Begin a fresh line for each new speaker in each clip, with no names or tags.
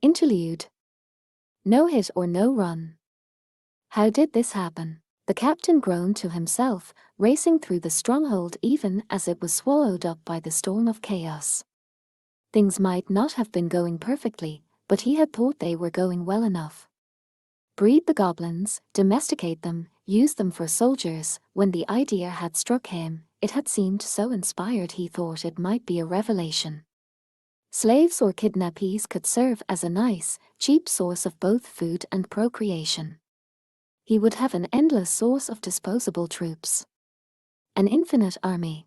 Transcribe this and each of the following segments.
Interlude. No hit or no run. How did this happen? The captain groaned to himself, racing through the stronghold even as it was swallowed up by the storm of chaos. Things might not have been going perfectly, but he had thought they were going well enough. Breed the goblins, domesticate them, use them for soldiers. When the idea had struck him, it had seemed so inspired he thought it might be a revelation. Slaves or kidnappees could serve as a nice, cheap source of both food and procreation. He would have an endless source of disposable troops. An infinite army.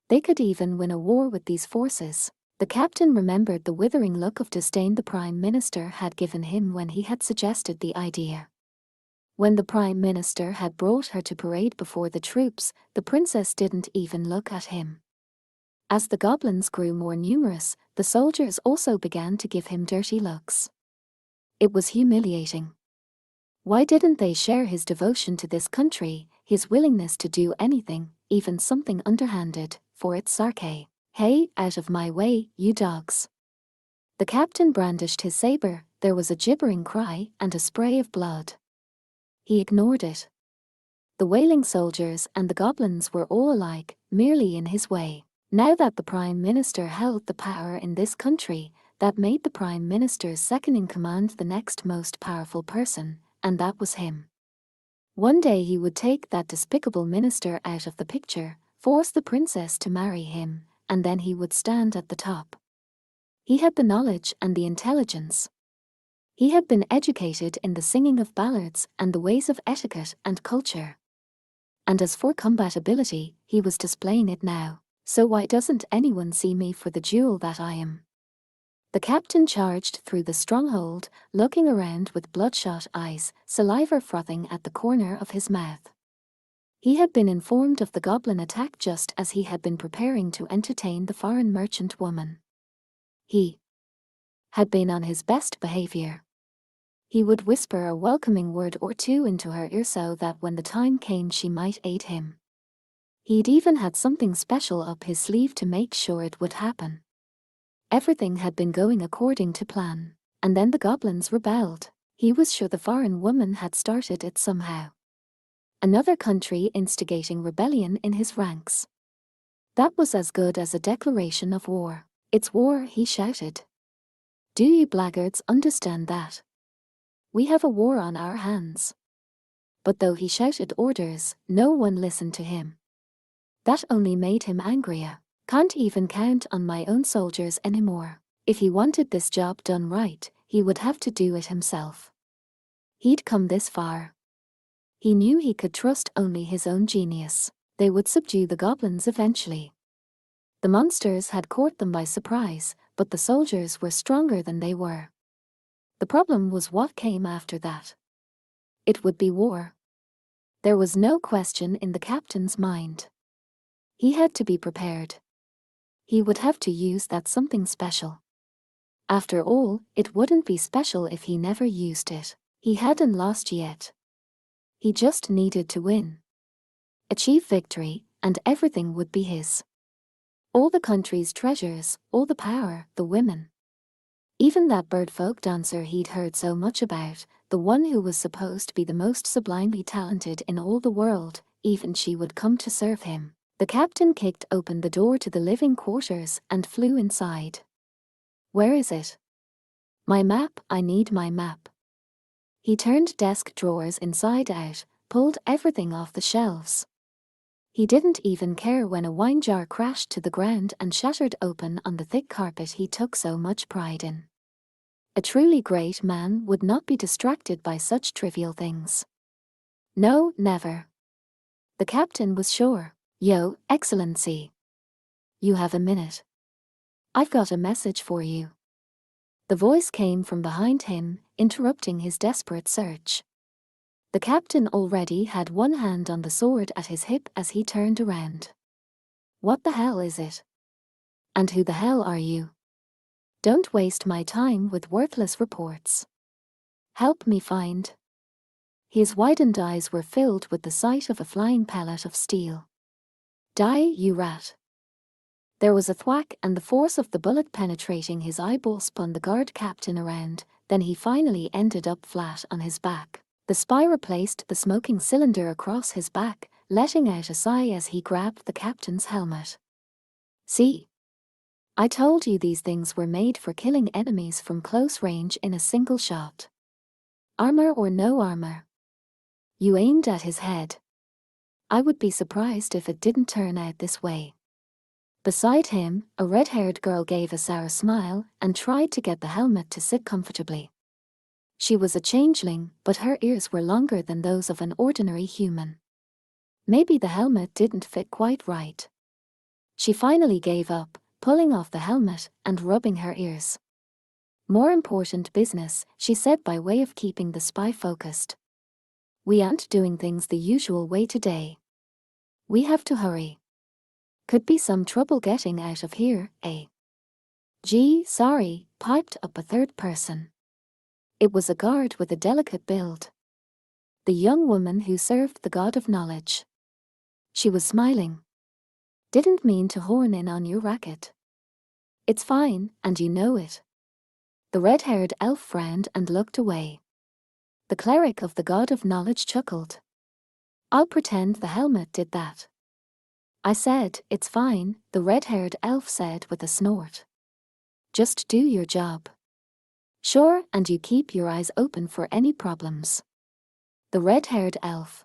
They could even win a war with these forces. The captain remembered the withering look of disdain the Prime Minister had given him when he had suggested the idea. When the Prime Minister had brought her to parade before the troops, the princess didn't even look at him. As the goblins grew more numerous, the soldiers also began to give him dirty looks. It was humiliating. Why didn't they share his devotion to this country, his willingness to do anything, even something underhanded, for its sake? Hey, out of my way, you dogs. The captain brandished his saber. There was a gibbering cry and a spray of blood. He ignored it. The wailing soldiers and the goblins were all alike, merely in his way. Now that the Prime Minister held the power in this country, that made the Prime Minister's second-in-command the next most powerful person, and that was him. One day he would take that despicable minister out of the picture, force the princess to marry him, and then he would stand at the top. He had the knowledge and the intelligence. He had been educated in the singing of ballads and the ways of etiquette and culture. And as for combatability, he was displaying it now. So why doesn't anyone see me for the jewel that I am? The captain charged through the stronghold, looking around with bloodshot eyes, saliva frothing at the corner of his mouth. He had been informed of the goblin attack just as he had been preparing to entertain the foreign merchant woman. He had been on his best behavior. He would whisper a welcoming word or two into her ear so that when the time came she might aid him. He'd even had something special up his sleeve to make sure it would happen. Everything had been going according to plan, and then the goblins rebelled. He was sure the foreign woman had started it somehow. Another country instigating rebellion in his ranks. That was as good as a declaration of war. It's war, he shouted. Do you blackguards understand that? We have a war on our hands. But though he shouted orders, no one listened to him. That only made him angrier. Can't even count on my own soldiers anymore. If he wanted this job done right, he would have to do it himself. He'd come this far. He knew he could trust only his own genius. They would subdue the goblins eventually. The monsters had caught them by surprise, but the soldiers were stronger than they were. The problem was what came after that. It would be war. There was no question in the captain's mind. He had to be prepared. He would have to use that something special. After all, it wouldn't be special if he never used it. He hadn't lost yet. He just needed to win. Achieve victory, and everything would be his. All the country's treasures, all the power, the women. Even that birdfolk dancer he'd heard so much about, the one who was supposed to be the most sublimely talented in all the world, even she would come to serve him. The captain kicked open the door to the living quarters and flew inside. Where is it? My map, I need my map. He turned desk drawers inside out, pulled everything off the shelves. He didn't even care when a wine jar crashed to the ground and shattered open on the thick carpet he took so much pride in. A truly great man would not be distracted by such trivial things. No, never. The captain was sure. Yo, Excellency. You have a minute. I've got a message for you. The voice came from behind him, interrupting his desperate search. The captain already had one hand on the sword at his hip as he turned around. What the hell is it? And who the hell are you? Don't waste my time with worthless reports. Help me find. His widened eyes were filled with the sight of a flying pellet of steel. Die, you rat. There was a thwack, and the force of the bullet penetrating his eyeball spun the guard captain around. Then he finally ended up flat on his back. The spy replaced the smoking cylinder across his back, letting out a sigh as he grabbed the captain's helmet. See? I told you these things were made for killing enemies from close range in a single shot. Armor or no armor. You aimed at his head. I would be surprised if it didn't turn out this way. Beside him, a red-haired girl gave a sour smile and tried to get the helmet to sit comfortably. She was a changeling, but her ears were longer than those of an ordinary human. Maybe the helmet didn't fit quite right. She finally gave up, pulling off the helmet and rubbing her ears. More important business, she said by way of keeping the spy focused. We aren't doing things the usual way today. We have to hurry. Could be some trouble getting out of here, eh? Gee, sorry, piped up a third person. It was a guard with a delicate build. The young woman who served the god of knowledge. She was smiling. Didn't mean to horn in on your racket. It's fine, and you know it. The red-haired elf frowned and looked away. The cleric of the god of knowledge chuckled. I'll pretend the helmet did that. I said, it's fine, the red-haired elf said with a snort. Just do your job. Sure, and you keep your eyes open for any problems. The red-haired elf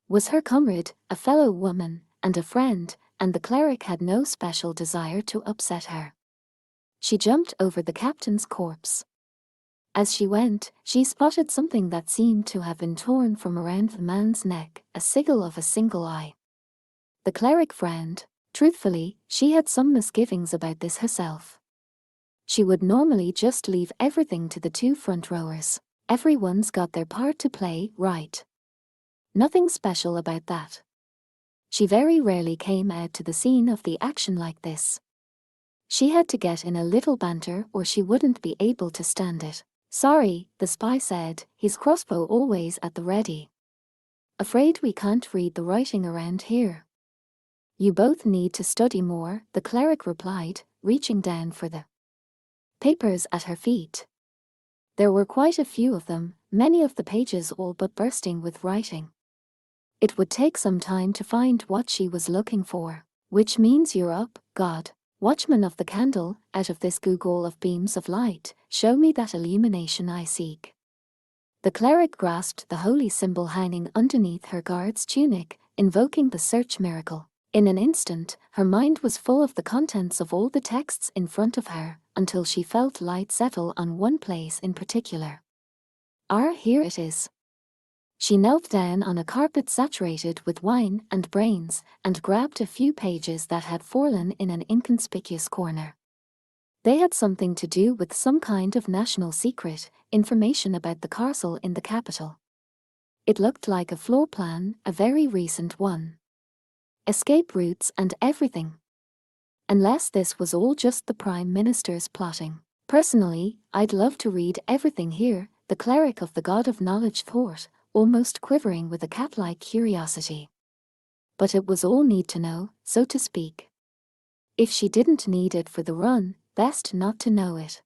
was her comrade, a fellow woman, and a friend, and the cleric had no special desire to upset her. She jumped over the captain's corpse. As she went, she spotted something that seemed to have been torn from around the man's neck, a sigil of a single eye. The cleric frowned. Truthfully, she had some misgivings about this herself. She would normally just leave everything to the two front rowers. Everyone's got their part to play, right? Nothing special about that. She very rarely came out to the scene of the action like this. She had to get in a little banter or she wouldn't be able to stand it. Sorry, the spy said, his crossbow always at the ready. Afraid we can't read the writing around here. You both need to study more, the cleric replied, reaching down for the papers at her feet. There were quite a few of them, many of the pages all but bursting with writing. It would take some time to find what she was looking for. Which means you're up, God. Watchman of the candle, out of this google of beams of light, show me that illumination I seek. The cleric grasped the holy symbol hanging underneath her guard's tunic, invoking the search miracle. In an instant, her mind was full of the contents of all the texts in front of her, until she felt light settle on one place in particular. Here it is. She knelt down on a carpet saturated with wine and brains, and grabbed a few pages that had fallen in an inconspicuous corner. They had something to do with some kind of national secret, information about the castle in the capital. It looked like a floor plan, a very recent one. Escape routes and everything. Unless this was all just the Prime Minister's plotting. Personally, I'd love to read everything here, the cleric of the god of knowledge thought, almost quivering with a cat-like curiosity. But it was all need to know, so to speak. If she didn't need it for the run, best not to know it.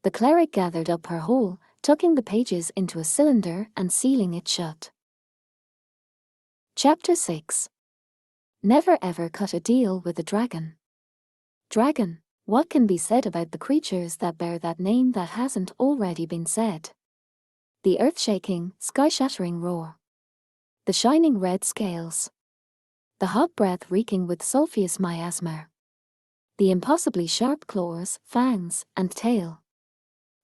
The cleric gathered up her haul, tucking the pages into a cylinder and sealing it shut. Chapter 6. Never ever cut a deal with a dragon. Dragon. What can be said about the creatures that bear that name that hasn't already been said? The earth-shaking, sky-shattering roar. The shining red scales. The hot breath reeking with sulphurous miasma. The impossibly sharp claws, fangs, and tail.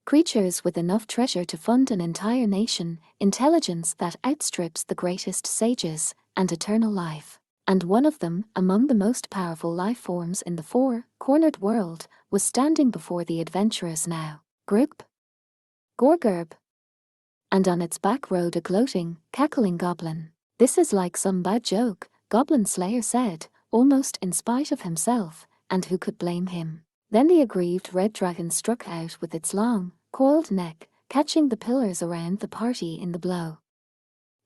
Creatures with enough treasure to fund an entire nation, intelligence that outstrips the greatest sages, and eternal life. And one of them, among the most powerful life forms in the four-cornered world, was standing before the adventurers now. Grip. Gorgurb. And on its back rode a gloating, cackling goblin. This is like some bad joke, Goblin Slayer said, almost in spite of himself, and who could blame him? Then the aggrieved red dragon struck out with its long, coiled neck, catching the pillars around the party in the blow.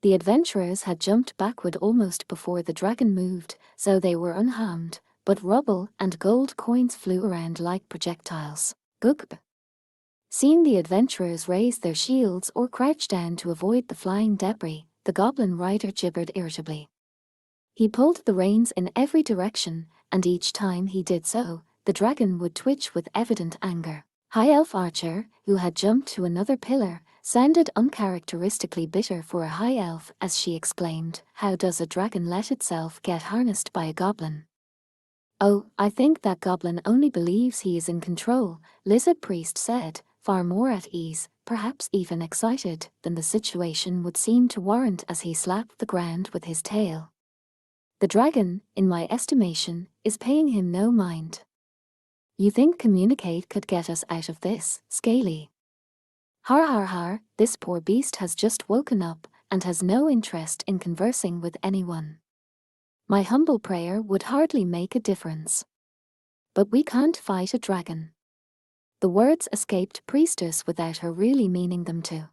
The adventurers had jumped backward almost before the dragon moved, so they were unharmed, but rubble and gold coins flew around like projectiles. Gugb. Seeing the adventurers raise their shields or crouch down to avoid the flying debris, the goblin rider gibbered irritably. He pulled the reins in every direction, and each time he did so, the dragon would twitch with evident anger. High Elf Archer, who had jumped to another pillar, sounded uncharacteristically bitter for a high elf as she exclaimed, "How does a dragon let itself get harnessed by a goblin?" "Oh, I think that goblin only believes he is in control," Lizard Priest said, far more at ease, perhaps even excited, than the situation would seem to warrant as he slapped the ground with his tail. "The dragon, in my estimation, is paying him no mind. You think communicate could get us out of this, Scaly? Har har har, this poor beast has just woken up and has no interest in conversing with anyone. My humble prayer would hardly make a difference. But we can't fight a dragon." The words escaped Priestess without her really meaning them to.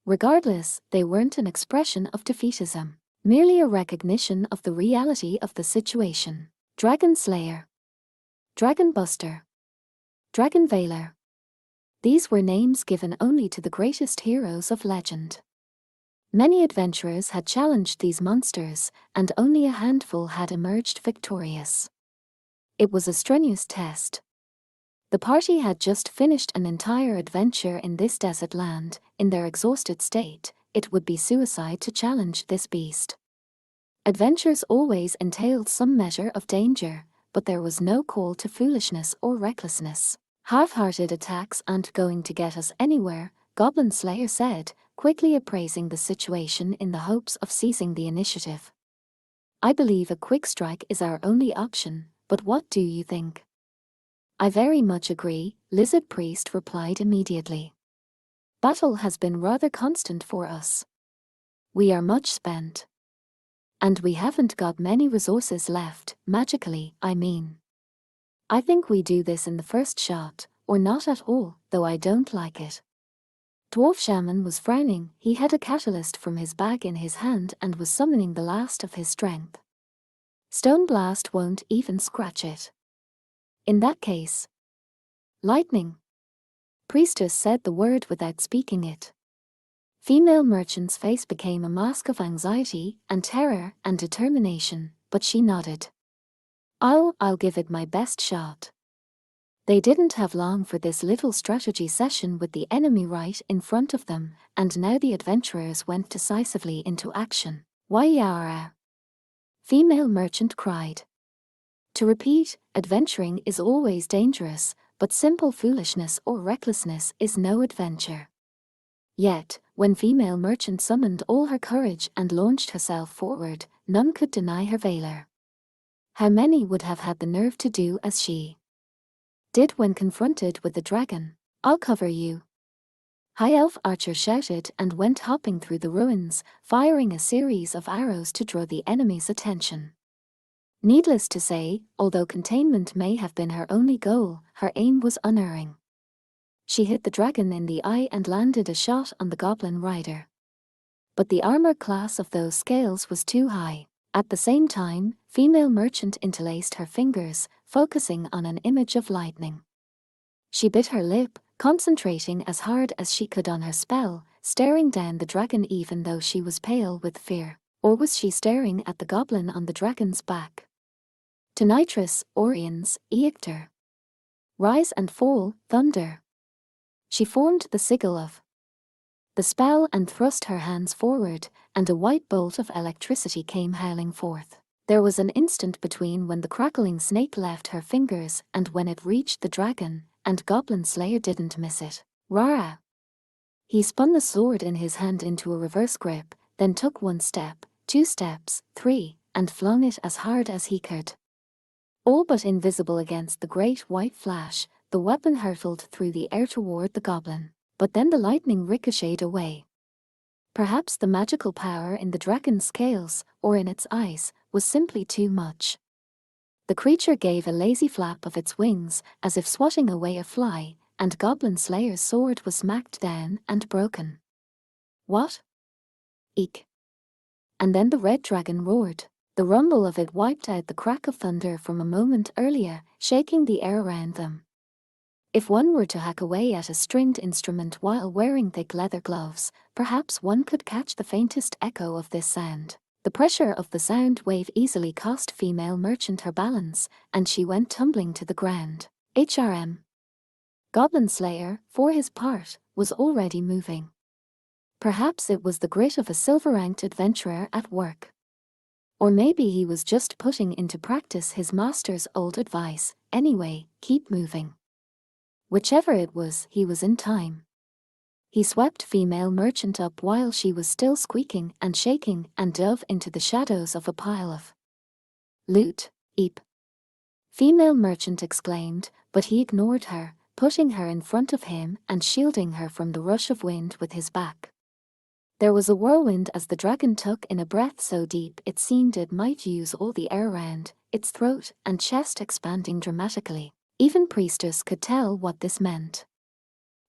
Regardless, they weren't an expression of defeatism, merely a recognition of the reality of the situation. Dragon Slayer, Dragon Buster, Dragon Veiler. These were names given only to the greatest heroes of legend. Many adventurers had challenged these monsters, and only a handful had emerged victorious. It was a strenuous test. The party had just finished an entire adventure in this desert land. In their exhausted state, it would be suicide to challenge this beast. Adventures always entailed some measure of danger, but there was no call to foolishness or recklessness. "Half-hearted attacks aren't going to get us anywhere," Goblin Slayer said, quickly appraising the situation in the hopes of seizing the initiative. "I believe a quick strike is our only option, but what do you think?" "I very much agree," Lizard Priest replied immediately. "Battle has been rather constant for us. We are much spent. And we haven't got many resources left, magically, I mean. I think we do this in the first shot, or not at all, though I don't like it." Dwarf Shaman was frowning. He had a catalyst from his bag in his hand and was summoning the last of his strength. "Stone Blast won't even scratch it." "In that case, lightning." Priestess said the word without speaking it. Female Merchant's face became a mask of anxiety and terror and determination, but she nodded. I'll give it my best shot." They didn't have long for this little strategy session with the enemy right in front of them, and now the adventurers went decisively into action. "Why-yara!" Female Merchant cried. To repeat, adventuring is always dangerous, but simple foolishness or recklessness is no adventure. Yet, when Female Merchant summoned all her courage and launched herself forward, none could deny her valor. How many would have had the nerve to do as she did when confronted with the dragon? "I'll cover you!" High Elf Archer shouted and went hopping through the ruins, firing a series of arrows to draw the enemy's attention. Needless to say, although containment may have been her only goal, her aim was unerring. She hit the dragon in the eye and landed a shot on the goblin rider. But the armor class of those scales was too high. At the same time, Female Merchant interlaced her fingers, focusing on an image of lightning. She bit her lip, concentrating as hard as she could on her spell, staring down the dragon even though she was pale with fear. Or was she staring at the goblin on the dragon's back? Tonitrus, Orions, Eictor. Rise and fall, thunder. She formed the sigil of the spell and thrust her hands forward, and a white bolt of electricity came howling forth. There was an instant between when the crackling snake left her fingers and when it reached the dragon, and Goblin Slayer didn't miss it. Rara! He spun the sword in his hand into a reverse grip, then took 1 step, 2 steps, 3, and flung it as hard as he could. All but invisible against the great white flash, the weapon hurtled through the air toward the goblin. But then the lightning ricocheted away. Perhaps the magical power in the dragon's scales, or in its eyes, was simply too much. The creature gave a lazy flap of its wings, as if swatting away a fly, and Goblin Slayer's sword was smacked down and broken. "What?" "Eek!" And then the red dragon roared. The rumble of it wiped out the crack of thunder from a moment earlier, shaking the air around them. If one were to hack away at a stringed instrument while wearing thick leather gloves, perhaps one could catch the faintest echo of this sound. The pressure of the sound wave easily cost female merchant her balance, and she went tumbling to the ground. Goblin Slayer, for his part, was already moving. Perhaps it was the grit of a silver-ranked adventurer at work. Or maybe he was just putting into practice his master's old advice, anyway, keep moving. Whichever it was, he was in time. He swept female merchant up while she was still squeaking and shaking and dove into the shadows of a pile of loot. Eep! Female merchant exclaimed, but he ignored her, putting her in front of him and shielding her from the rush of wind with his back. There was a whirlwind as the dragon took in a breath so deep it seemed it might use all the air around, its throat and chest expanding dramatically. Even priestess could tell what this meant.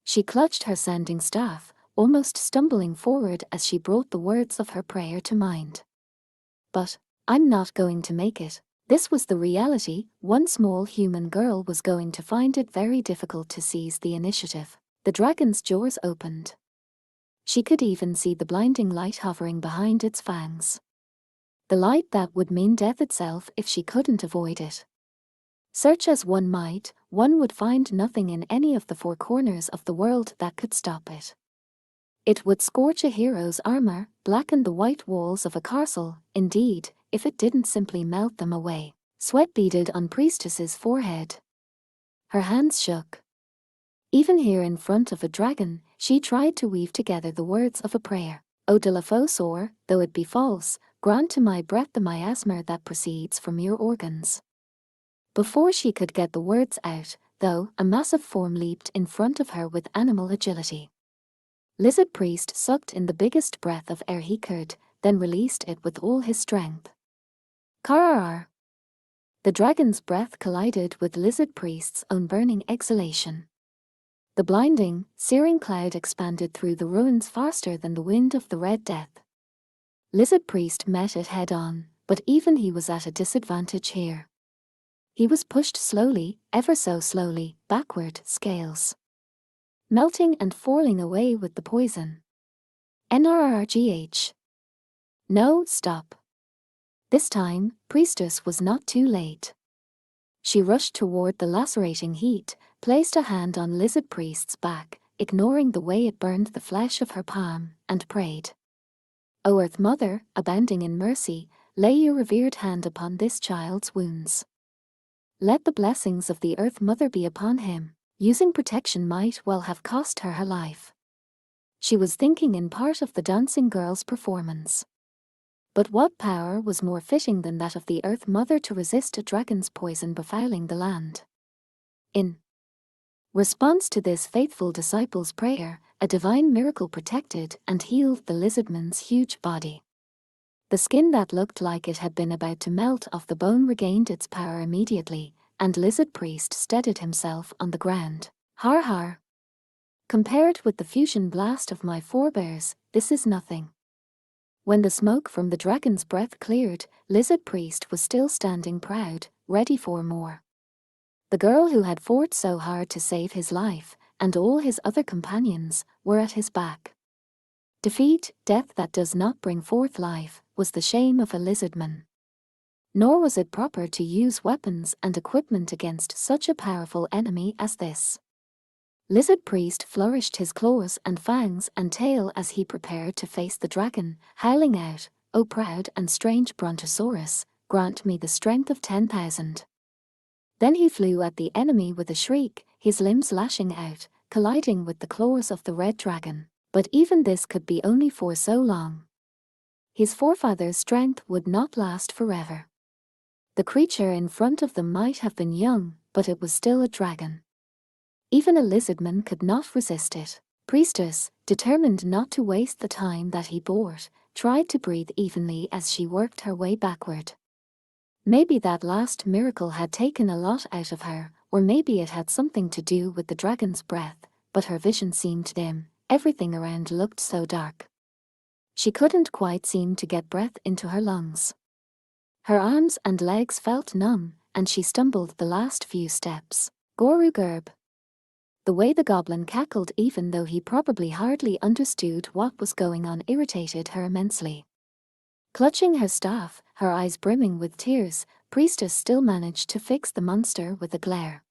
She clutched her sanding staff, almost stumbling forward as she brought the words of her prayer to mind. But I'm not going to make it. This was the reality. One small human girl was going to find it very difficult to seize the initiative. The dragon's jaws opened. She could even see the blinding light hovering behind its fangs. The light that would mean death itself if she couldn't avoid it. Search as one might, one would find nothing in any of the four corners of the world that could stop it. It would scorch a hero's armor, blacken the white walls of a castle, indeed, if it didn't simply melt them away. Sweat beaded on priestess's forehead. Her hands shook. Even here in front of a dragon, she tried to weave together the words of a prayer. O de la Fosor, though it be false, grant to my breath the miasma that proceeds from your organs. Before she could get the words out, though, a massive form leaped in front of her with animal agility. Lizard Priest sucked in the biggest breath of air he could, then released it with all his strength. Karar! The dragon's breath collided with Lizard Priest's own burning exhalation. The blinding, searing cloud expanded through the ruins faster than the wind of the Red Death. Lizard Priest met it head-on, but even he was at a disadvantage here. He was pushed slowly, ever so slowly, backward, scales melting and falling away with the poison. NRRGH. No, stop. This time, priestess was not too late. She rushed toward the lacerating heat, placed a hand on Lizard Priest's back, ignoring the way it burned the flesh of her palm, and prayed. O Earth Mother, abounding in mercy, lay your revered hand upon this child's wounds. Let the blessings of the Earth Mother be upon him. Using protection might well have cost her her life. She was thinking in part of the dancing girl's performance. But what power was more fitting than that of the Earth Mother to resist a dragon's poison befouling the land? In response to this faithful disciple's prayer, a divine miracle protected and healed the lizardman's huge body. The skin that looked like it had been about to melt off the bone regained its power immediately, and Lizard Priest steadied himself on the ground. Har har. Compared with the fusion blast of my forebears, this is nothing. When the smoke from the dragon's breath cleared, Lizard Priest was still standing proud, ready for more. The girl who had fought so hard to save his life, and all his other companions, were at his back. Defeat, death that does not bring forth life, was the shame of a lizardman. Nor was it proper to use weapons and equipment against such a powerful enemy as this. Lizard Priest flourished his claws and fangs and tail as he prepared to face the dragon, howling out, O proud and strange Brontosaurus, grant me the strength of 10,000. Then he flew at the enemy with a shriek, his limbs lashing out, colliding with the claws of the red dragon. But even this could be only for so long. His forefather's strength would not last forever. The creature in front of them might have been young, but it was still a dragon. Even a lizardman could not resist it. Priestess, determined not to waste the time that he bought, tried to breathe evenly as she worked her way backward. Maybe that last miracle had taken a lot out of her, or maybe it had something to do with the dragon's breath, but her vision seemed dim, everything around looked so dark. She couldn't quite seem to get breath into her lungs. Her arms and legs felt numb, and she stumbled the last few steps. Goru Gerb. The way the goblin cackled, even though he probably hardly understood what was going on, irritated her immensely. Clutching her staff, her eyes brimming with tears, Priestess still managed to fix the monster with a glare.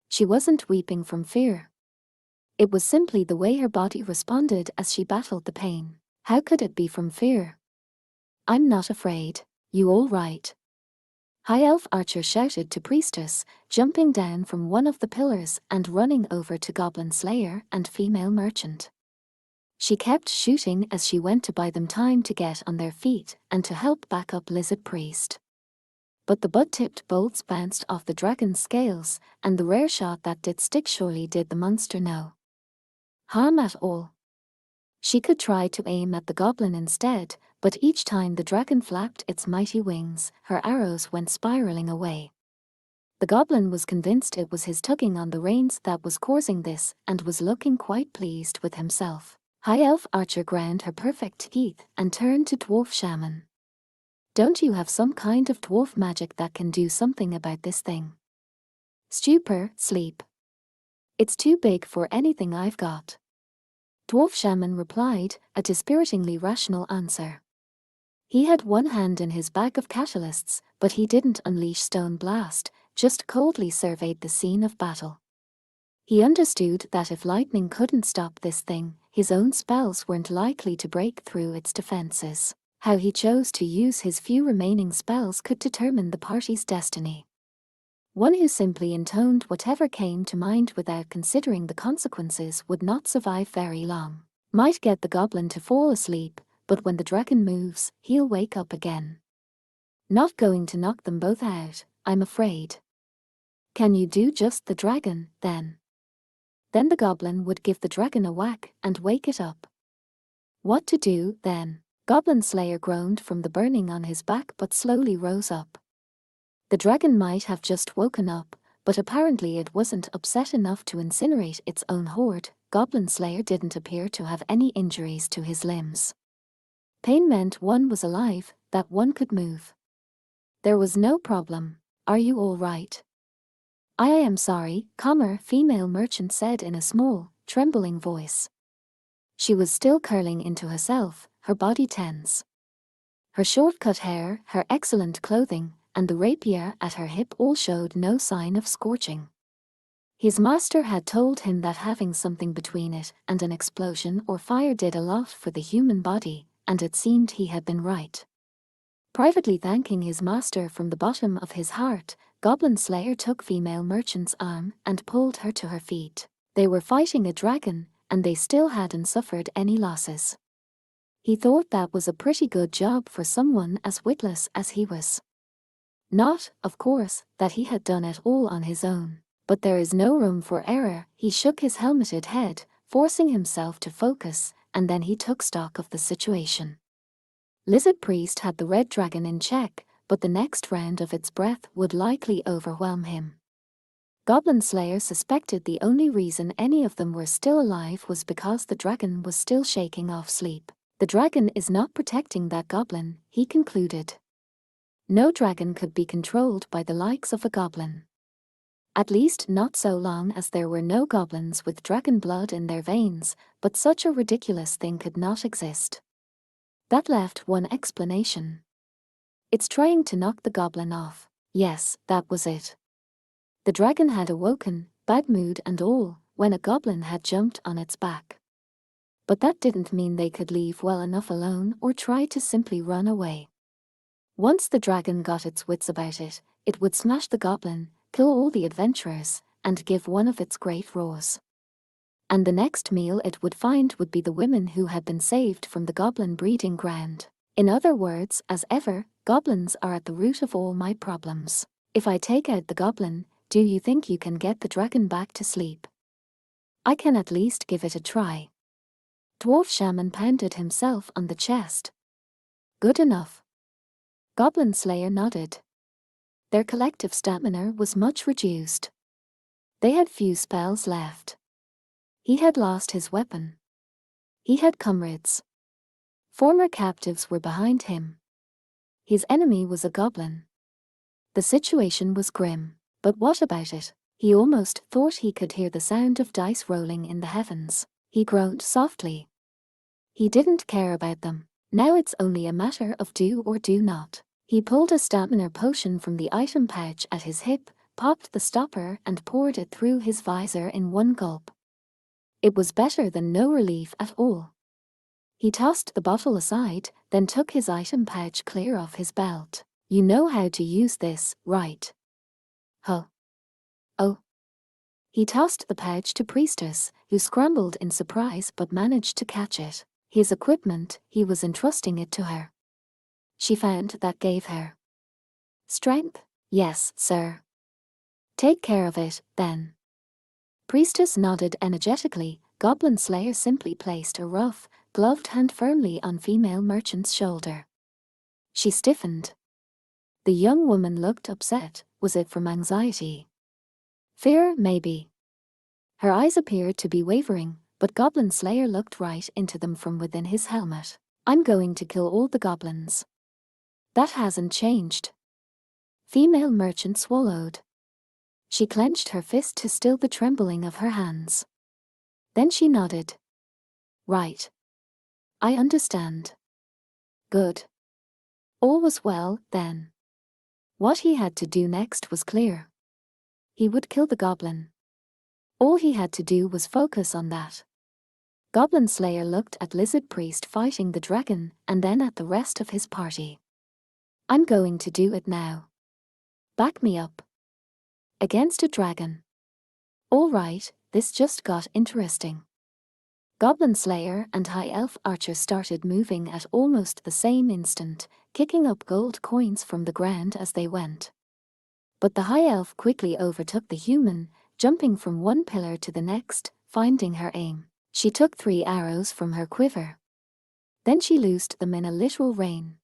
She wasn't weeping from fear. It was simply the way her body responded as she battled the pain. How could it be from fear? "I'm not afraid. You all right?" High Elf Archer shouted to Priestess, jumping down from one of the pillars and running over to Goblin Slayer and Female Merchant. She kept shooting as she went to buy them time to get on their feet and to help back up Lizard Priest. But the butt-tipped bolts bounced off the dragon's scales, and the rare shot that did stick surely did the monster no harm at all. She could try to aim at the goblin instead, but each time the dragon flapped its mighty wings, her arrows went spiraling away. The goblin was convinced it was his tugging on the reins that was causing this, and was looking quite pleased with himself. High Elf Archer ground her perfect teeth and turned to Dwarf Shaman. "Don't you have some kind of dwarf magic that can do something about this thing?" "Stupor, sleep. It's too big for anything I've got." Dwarf Shaman replied, a dispiritingly rational answer. He had one hand in his bag of catalysts, but he didn't unleash Stone Blast, just coldly surveyed the scene of battle. He understood that if lightning couldn't stop this thing, his own spells weren't likely to break through its defenses. How he chose to use his few remaining spells could determine the party's destiny. One who simply intoned whatever came to mind without considering the consequences would not survive very long. Might get the goblin to fall asleep, but when the dragon moves, he'll wake up again. Not going to knock them both out, I'm afraid. Can you do just the dragon, then? Then the goblin would give the dragon a whack and wake it up. What to do, then? Goblin Slayer groaned from the burning on his back but slowly rose up. The dragon might have just woken up, but apparently it wasn't upset enough to incinerate its own horde. Goblin Slayer didn't appear to have any injuries to his limbs. Pain meant one was alive, that one could move. There was no problem. "Are you all right?" I am sorry," Female Merchant said in a small, trembling voice. She was still curling into herself, her body tense. Her short-cut hair, her excellent clothing, and the rapier at her hip all showed no sign of scorching. His master had told him that having something between it and an explosion or fire did a lot for the human body, and it seemed he had been right. Privately thanking his master from the bottom of his heart, Goblin Slayer took Female Merchant's arm and pulled her to her feet. They were fighting a dragon, and they still hadn't suffered any losses. He thought that was a pretty good job for someone as witless as he was. Not, of course, that he had done it all on his own. But there is no room for error. He shook his helmeted head, forcing himself to focus, and then he took stock of the situation. Lizard Priest had the red dragon in check, but the next round of its breath would likely overwhelm him. Goblin Slayer suspected the only reason any of them were still alive was because the dragon was still shaking off sleep. The dragon is not protecting that goblin, he concluded. No dragon could be controlled by the likes of a goblin. At least not so long as there were no goblins with dragon blood in their veins, but such a ridiculous thing could not exist. That left one explanation. It's trying to knock the goblin off. Yes, that was it. The dragon had awoken, bad mood and all, when a goblin had jumped on its back. But that didn't mean they could leave well enough alone or try to simply run away. Once the dragon got its wits about it, it would smash the goblin, kill all the adventurers, and give one of its great roars. And the next meal it would find would be the women who had been saved from the goblin breeding ground. In other words, as ever, goblins are at the root of all my problems. If I take out the goblin, do you think you can get the dragon back to sleep? I can at least give it a try. Dwarf Shaman pounded himself on the chest. Good enough. Goblin Slayer nodded. Their collective stamina was much reduced. They had few spells left. He had lost his weapon. He had comrades. Former captives were behind him. His enemy was a goblin. The situation was grim, but what about it? He almost thought he could hear the sound of dice rolling in the heavens. He groaned softly. He didn't care about them. Now it's only a matter of do or do not. He pulled a stamina potion from the item pouch at his hip, popped the stopper and poured it through his visor in one gulp. It was better than no relief at all. He tossed the bottle aside, then took his item pouch clear off his belt. You know how to use this, right? Huh. Oh. He tossed the pouch to Priestess, who scrambled in surprise but managed to catch it. His equipment, he was entrusting it to her. She found that gave her strength. Yes, sir. Take care of it, then. Priestess nodded energetically. Goblin Slayer simply placed a rough, gloved hand firmly on female merchant's shoulder. She stiffened. The young woman looked upset. Was it from anxiety? Fear, maybe. Her eyes appeared to be wavering, but Goblin Slayer looked right into them from within his helmet. I'm going to kill all the goblins. That hasn't changed. Female merchant swallowed. She clenched her fist to still the trembling of her hands. Then she nodded. Right. I understand. Good. All was well, then. What he had to do next was clear. He would kill the goblin. All he had to do was focus on that. Goblin Slayer looked at Lizard Priest fighting the dragon and then at the rest of his party. I'm going to do it now. Back me up. Against a dragon. All right, this just got interesting. Goblin Slayer and High Elf Archer started moving at almost the same instant, kicking up gold coins from the ground as they went. But the High Elf quickly overtook the human, jumping from one pillar to the next, finding her aim. She took 3 arrows from her quiver. Then she loosed them in a literal rain.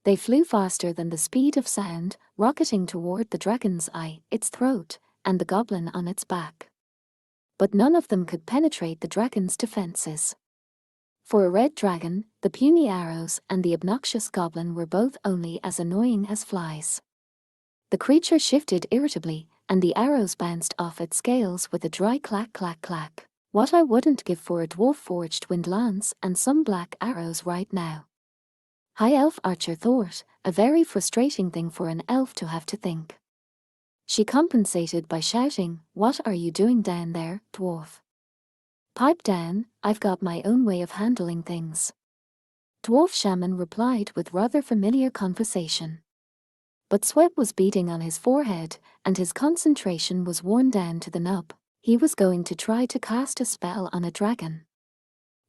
They flew faster than the speed of sound, rocketing toward the dragon's eye, its throat, and the goblin on its back. But none of them could penetrate the dragon's defenses. For a red dragon, the puny arrows and the obnoxious goblin were both only as annoying as flies. The creature shifted irritably, and the arrows bounced off its scales with a dry clack clack clack. What I wouldn't give for a dwarf-forged wind lance and some black arrows right now. High Elf Archer thought, a very frustrating thing for an elf to have to think. She compensated by shouting, "What are you doing down there, dwarf? Pipe down, I've got my own way of handling things." Dwarf Shaman replied with rather familiar conversation. But sweat was beading on his forehead, and his concentration was worn down to the nub. He was going to try to cast a spell on a dragon.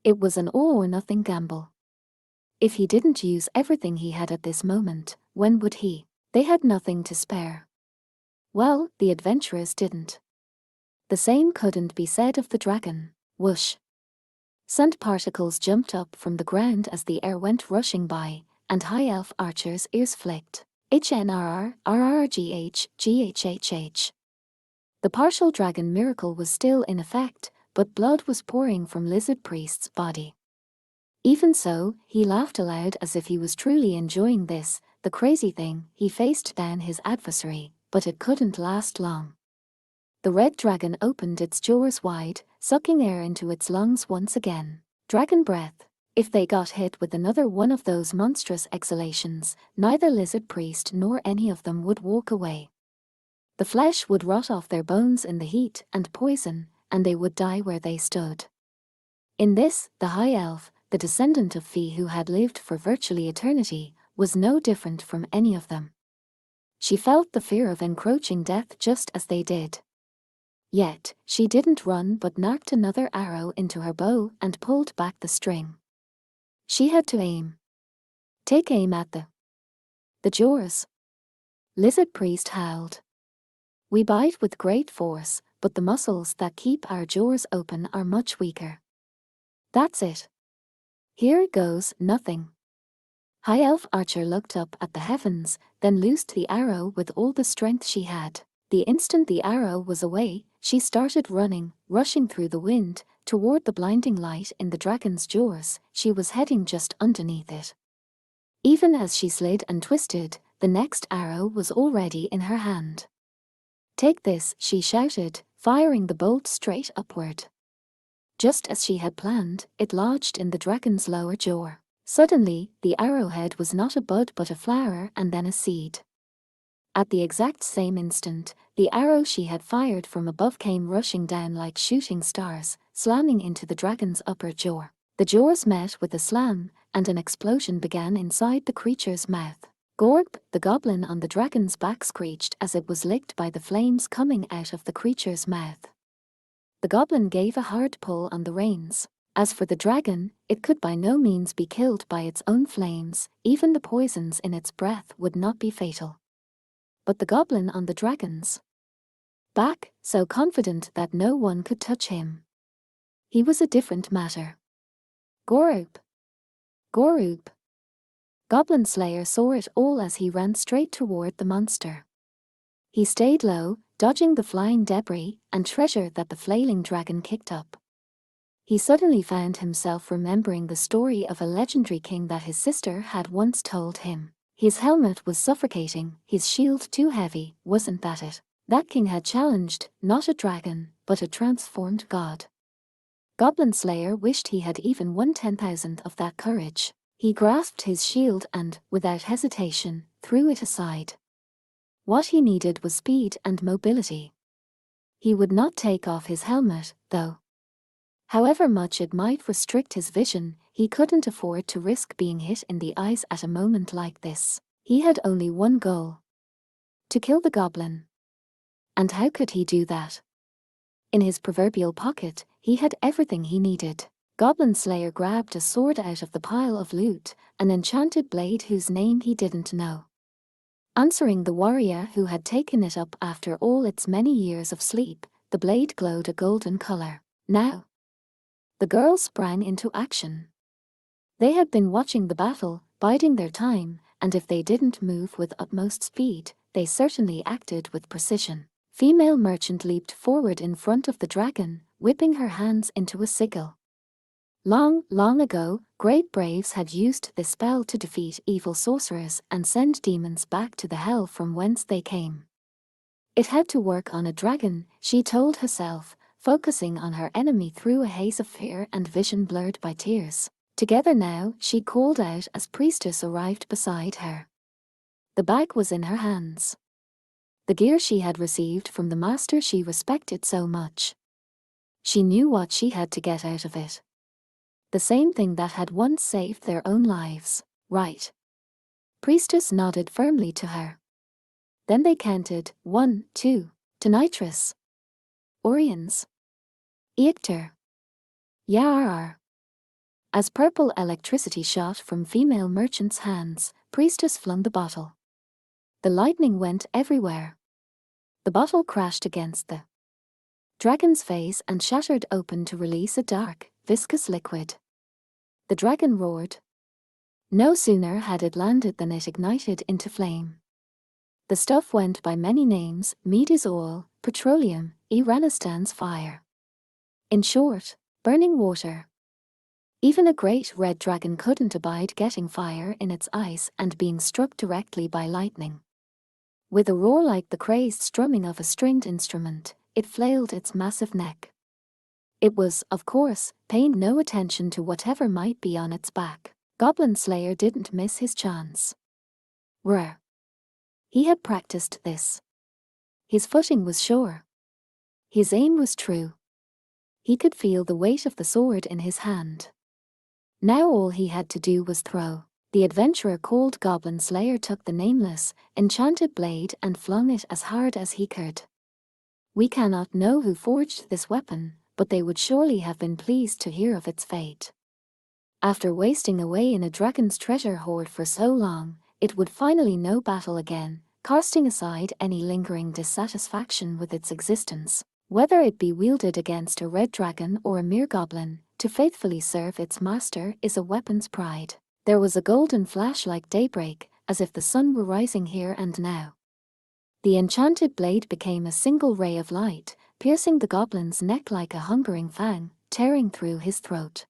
It was an all-or-nothing gamble. If he didn't use everything he had at this moment, when would he? They had nothing to spare. Well, the adventurers didn't. The same couldn't be said of the dragon. Whoosh! Sand particles jumped up from the ground as the air went rushing by, and High Elf Archer's ears flicked. HNRR, RRGH, GHHH. The partial dragon miracle was still in effect, but blood was pouring from Lizard Priest's body. Even so, he laughed aloud as if he was truly enjoying this. The crazy thing, he faced down his adversary, but it couldn't last long. The red dragon opened its jaws wide, sucking air into its lungs once again. Dragon breath. If they got hit with another one of those monstrous exhalations, neither Lizard Priest nor any of them would walk away. The flesh would rot off their bones in the heat and poison, and they would die where they stood. In this, the High Elf, the descendant of Fee who had lived for virtually eternity, was no different from any of them. She felt the fear of encroaching death just as they did. Yet, she didn't run but knocked another arrow into her bow and pulled back the string. She had to aim. Take aim at the jaws. Lizard Priest howled. We bite with great force, but the muscles that keep our jaws open are much weaker. That's it. Here goes nothing. High Elf Archer looked up at the heavens, then loosed the arrow with all the strength she had. The instant the arrow was away, she started running, rushing through the wind, toward the blinding light in the dragon's jaws. She was heading just underneath it. Even as she slid and twisted, the next arrow was already in her hand. "Take this," she shouted, firing the bolt straight upward. Just as she had planned, it lodged in the dragon's lower jaw. Suddenly, the arrowhead was not a bud but a flower and then a seed. At the exact same instant, the arrow she had fired from above came rushing down like shooting stars, slamming into the dragon's upper jaw. The jaws met with a slam, and an explosion began inside the creature's mouth. "Gorp!" the goblin on the dragon's back screeched as it was licked by the flames coming out of the creature's mouth. The goblin gave a hard pull on the reins. As for the dragon, it could by no means be killed by its own flames, even the poisons in its breath would not be fatal. But the goblin on the dragon's back, so confident that no one could touch him. He was a different matter. "Gorup! Gorup!" Goblin Slayer saw it all as he ran straight toward the monster. He stayed low, dodging the flying debris and treasure that the flailing dragon kicked up. He suddenly found himself remembering the story of a legendary king that his sister had once told him. His helmet was suffocating, his shield too heavy, wasn't that it? That king had challenged, not a dragon, but a transformed god. Goblin Slayer wished he had even won 10,000 of that courage. He grasped his shield and, without hesitation, threw it aside. What he needed was speed and mobility. He would not take off his helmet, though. However much it might restrict his vision, he couldn't afford to risk being hit in the eyes at a moment like this. He had only one goal: to kill the goblin. And how could he do that? In his proverbial pocket, he had everything he needed. Goblin Slayer grabbed a sword out of the pile of loot, an enchanted blade whose name he didn't know. Answering the warrior who had taken it up after all its many years of sleep, the blade glowed a golden color. Now, the girls sprang into action. They had been watching the battle, biding their time, and if they didn't move with utmost speed, they certainly acted with precision. Female merchant leaped forward in front of the dragon, whipping her hands into a sigil. Long, long ago, great braves had used this spell to defeat evil sorcerers and send demons back to the hell from whence they came. It had to work on a dragon, she told herself, focusing on her enemy through a haze of fear and vision blurred by tears. Together now, she called out as priestess arrived beside her. The bag was in her hands. The gear she had received from the master she respected so much. She knew what she had to get out of it. The same thing that had once saved their own lives. Right. Priestess nodded firmly to her. Then they counted, 1, 2, to Nitrous. Orions. Eictor. Yar. As purple electricity shot from female merchant's hands, Priestess flung the bottle. The lightning went everywhere. The bottle crashed against the dragon's face and shattered open to release a dark, viscous liquid. The dragon roared. No sooner had it landed than it ignited into flame. The stuff went by many names: Medes oil, petroleum, Iranistan's fire. In short, burning water. Even a great red dragon couldn't abide getting fire in its eyes and being struck directly by lightning. With a roar like the crazed strumming of a stringed instrument, it flailed its massive neck. It was, of course, paying no attention to whatever might be on its back. Goblin Slayer didn't miss his chance. Rare. He had practiced this. His footing was sure. His aim was true. He could feel the weight of the sword in his hand. Now all he had to do was throw. The adventurer called Goblin Slayer took the nameless, enchanted blade and flung it as hard as he could. We cannot know who forged this weapon, but they would surely have been pleased to hear of its fate. After wasting away in a dragon's treasure hoard for so long, it would finally know battle again, casting aside any lingering dissatisfaction with its existence. Whether it be wielded against a red dragon or a mere goblin, to faithfully serve its master is a weapon's pride. There was a golden flash like daybreak, as if the sun were rising here and now. The enchanted blade became a single ray of light, piercing the goblin's neck like a hungering fang, tearing through his throat.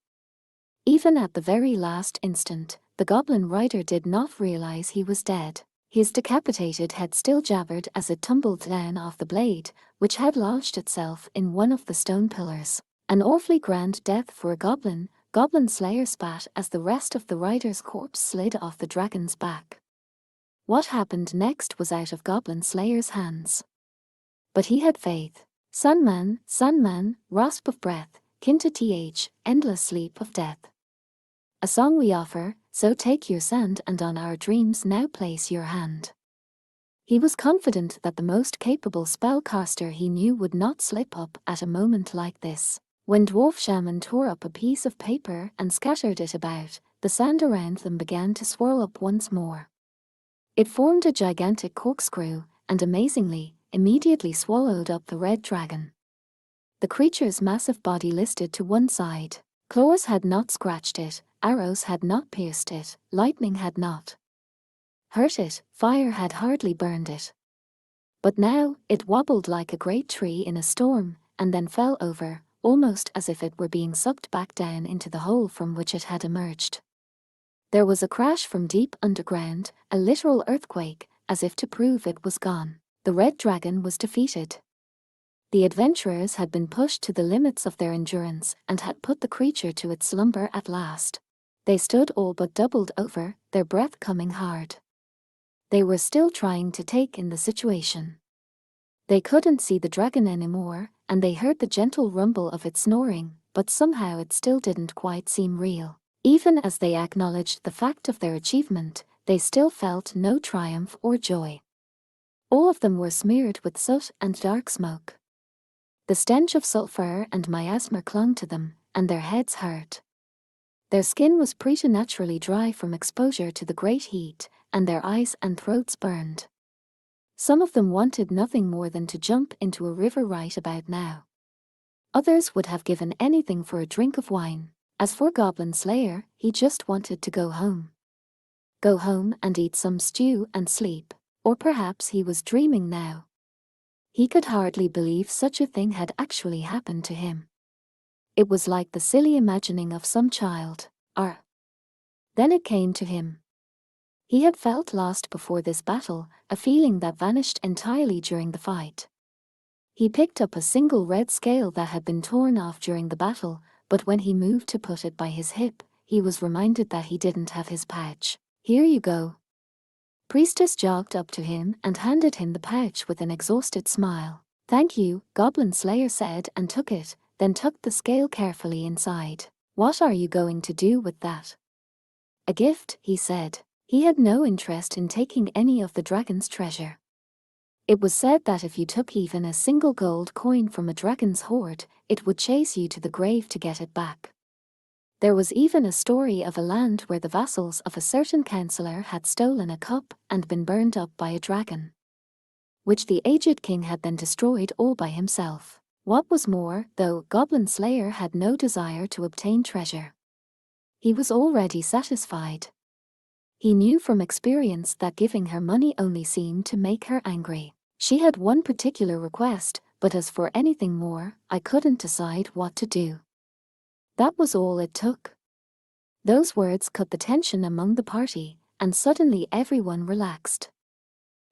Even at the very last instant, The goblin rider did not realize he was dead. His decapitated head still jabbered as it tumbled down off the blade, which had lodged itself in one of the stone pillars. An awfully grand death for a goblin, Goblin Slayer spat as the rest of the rider's corpse slid off the dragon's back. What happened next was out of Goblin Slayer's hands. But he had faith. Sunman, rasp of breath, kinta th, endless sleep of death. A song we offer, so take your sand and on our dreams now place your hand. He was confident that the most capable spellcaster he knew would not slip up at a moment like this. When Dwarf Shaman tore up a piece of paper and scattered it about, the sand around them began to swirl up once more. It formed a gigantic corkscrew, and amazingly, immediately swallowed up the red dragon. The creature's massive body listed to one side. Claws had not scratched it, arrows had not pierced it, lightning had not hurt it, fire had hardly burned it. But now, it wobbled like a great tree in a storm, and then fell over, almost as if it were being sucked back down into the hole from which it had emerged. There was a crash from deep underground, a literal earthquake, as if to prove it was gone. The red dragon was defeated. The adventurers had been pushed to the limits of their endurance and had put the creature to its slumber at last. They stood all but doubled over, their breath coming hard. They were still trying to take in the situation. They couldn't see the dragon anymore, and they heard the gentle rumble of its snoring, but somehow it still didn't quite seem real. Even as they acknowledged the fact of their achievement, they still felt no triumph or joy. All of them were smeared with soot and dark smoke. The stench of sulfur and miasma clung to them, and their heads hurt. Their skin was preternaturally dry from exposure to the great heat, and their eyes and throats burned. Some of them wanted nothing more than to jump into a river right about now. Others would have given anything for a drink of wine. As for Goblin Slayer, he just wanted to go home. Go home and eat some stew and sleep. Or perhaps he was dreaming now. He could hardly believe such a thing had actually happened to him. It was like the silly imagining of some child. Then it came to him. He had felt lost before this battle, a feeling that vanished entirely during the fight. He picked up a single red scale that had been torn off during the battle, but when he moved to put it by his hip, he was reminded that he didn't have his pouch. Here you go. Priestess jogged up to him and handed him the pouch with an exhausted smile. Thank you, Goblin Slayer said and took it, then tucked the scale carefully inside. What are you going to do with that? A gift, he said. He had no interest in taking any of the dragon's treasure. It was said that if you took even a single gold coin from a dragon's hoard, it would chase you to the grave to get it back. There was even a story of a land where the vassals of a certain councillor had stolen a cup and been burned up by a dragon, which the aged king had then destroyed all by himself. What was more, though, Goblin Slayer had no desire to obtain treasure. He was already satisfied. He knew from experience that giving her money only seemed to make her angry. She had one particular request, but as for anything more, I couldn't decide what to do. That was all it took. Those words cut the tension among the party, and suddenly everyone relaxed.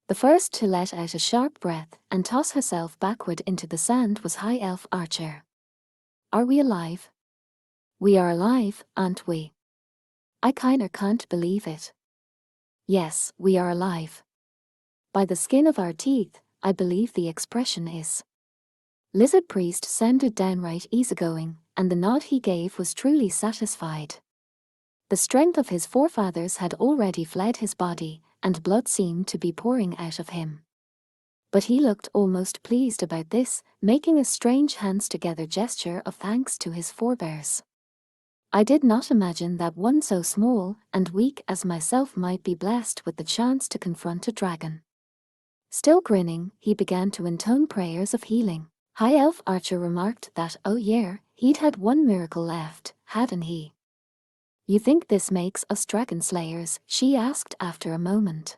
The first to let out a sharp breath and toss herself backward into the sand was High Elf Archer. Are we alive? We are alive, aren't we? I kinda can't believe it. Yes, we are alive. By the skin of our teeth, I believe the expression is. Lizard Priest sounded downright easygoing, and the nod he gave was truly satisfied. The strength of his forefathers had already fled his body, and blood seemed to be pouring out of him. But he looked almost pleased about this, making a strange hands-together gesture of thanks to his forebears. I did not imagine that one so small and weak as myself might be blessed with the chance to confront a dragon. Still grinning, he began to intone prayers of healing. High Elf Archer remarked that, oh yeah, he'd had one miracle left, hadn't he? You think this makes us dragon slayers? She asked after a moment.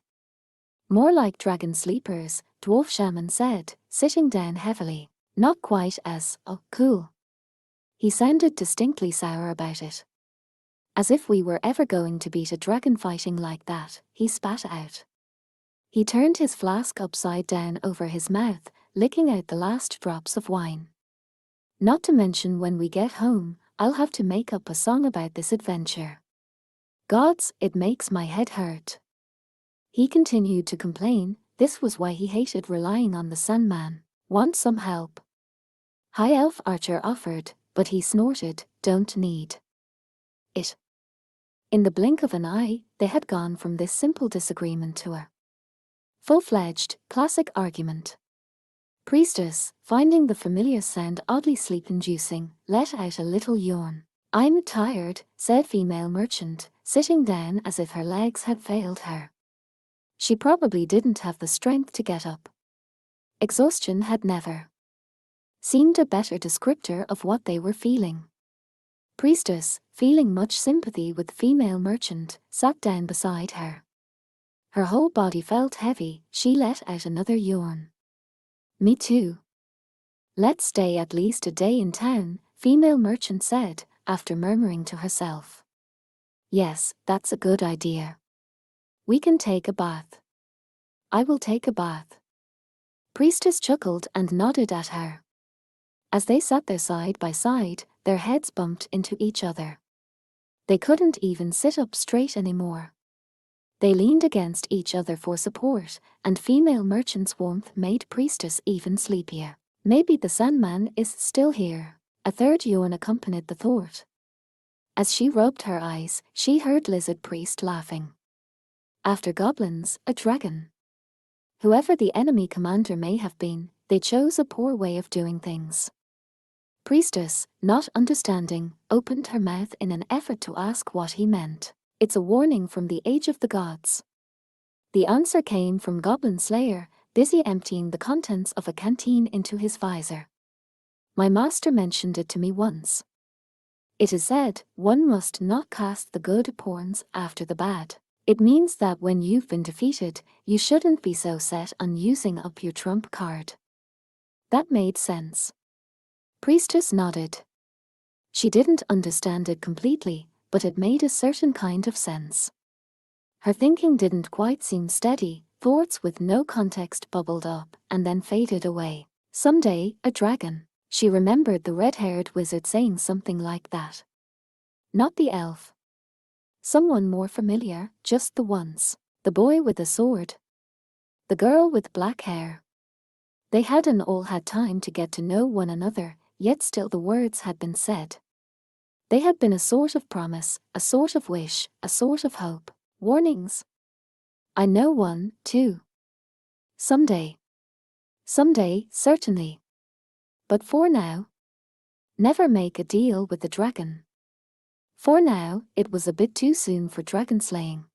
More like dragon sleepers, Dwarf Shaman said, sitting down heavily. Not quite as, oh, cool. He sounded distinctly sour about it. As if we were ever going to beat a dragon fighting like that, he spat out. He turned his flask upside down over his mouth, licking out the last drops of wine. Not to mention when we get home, I'll have to make up a song about this adventure. Gods, it makes my head hurt. He continued to complain. This was why he hated relying on the Sandman. Want some help? High Elf Archer offered, but he snorted, don't need it. In the blink of an eye, they had gone from this simple disagreement to a full-fledged, classic argument. Priestess, finding the familiar sound oddly sleep-inducing, let out a little yawn. I'm tired, said female merchant, sitting down as if her legs had failed her. She probably didn't have the strength to get up. Exhaustion had never seemed a better descriptor of what they were feeling. Priestess, feeling much sympathy with female merchant, sat down beside her. Her whole body felt heavy. She let out another yawn. Me too. Let's stay at least a day in town, female merchant said, after murmuring to herself. Yes, that's a good idea. We can take a bath. I will take a bath. Priestess chuckled and nodded at her. As they sat there side by side, their heads bumped into each other. They couldn't even sit up straight anymore. They leaned against each other for support, and female merchant's warmth made Priestess even sleepier. Maybe the Sandman is still here. A third yawn accompanied the thought. As she rubbed her eyes, she heard Lizard Priest laughing. After goblins, a dragon. Whoever the enemy commander may have been, they chose a poor way of doing things. Priestess, not understanding, opened her mouth in an effort to ask what he meant. It's a warning from the Age of the Gods. The answer came from Goblin Slayer, busy emptying the contents of a canteen into his visor. My master mentioned it to me once. It is said, one must not cast the good pawns after the bad. It means that when you've been defeated, you shouldn't be so set on using up your trump card. That made sense. Priestess nodded. She didn't understand it completely, but it made a certain kind of sense. Her thinking didn't quite seem steady. Thoughts with no context bubbled up and then faded away. Someday, a dragon. She remembered the red-haired wizard saying something like that. Not the elf. Someone more familiar, just the once. The boy with a sword. The girl with black hair. They hadn't all had time to get to know one another, yet still the words had been said. They had been a sort of promise, a sort of wish, a sort of hope. Warnings. I know one, too. Someday. Someday, certainly. But for now, never make a deal with the dragon. For now, it was a bit too soon for dragon slaying.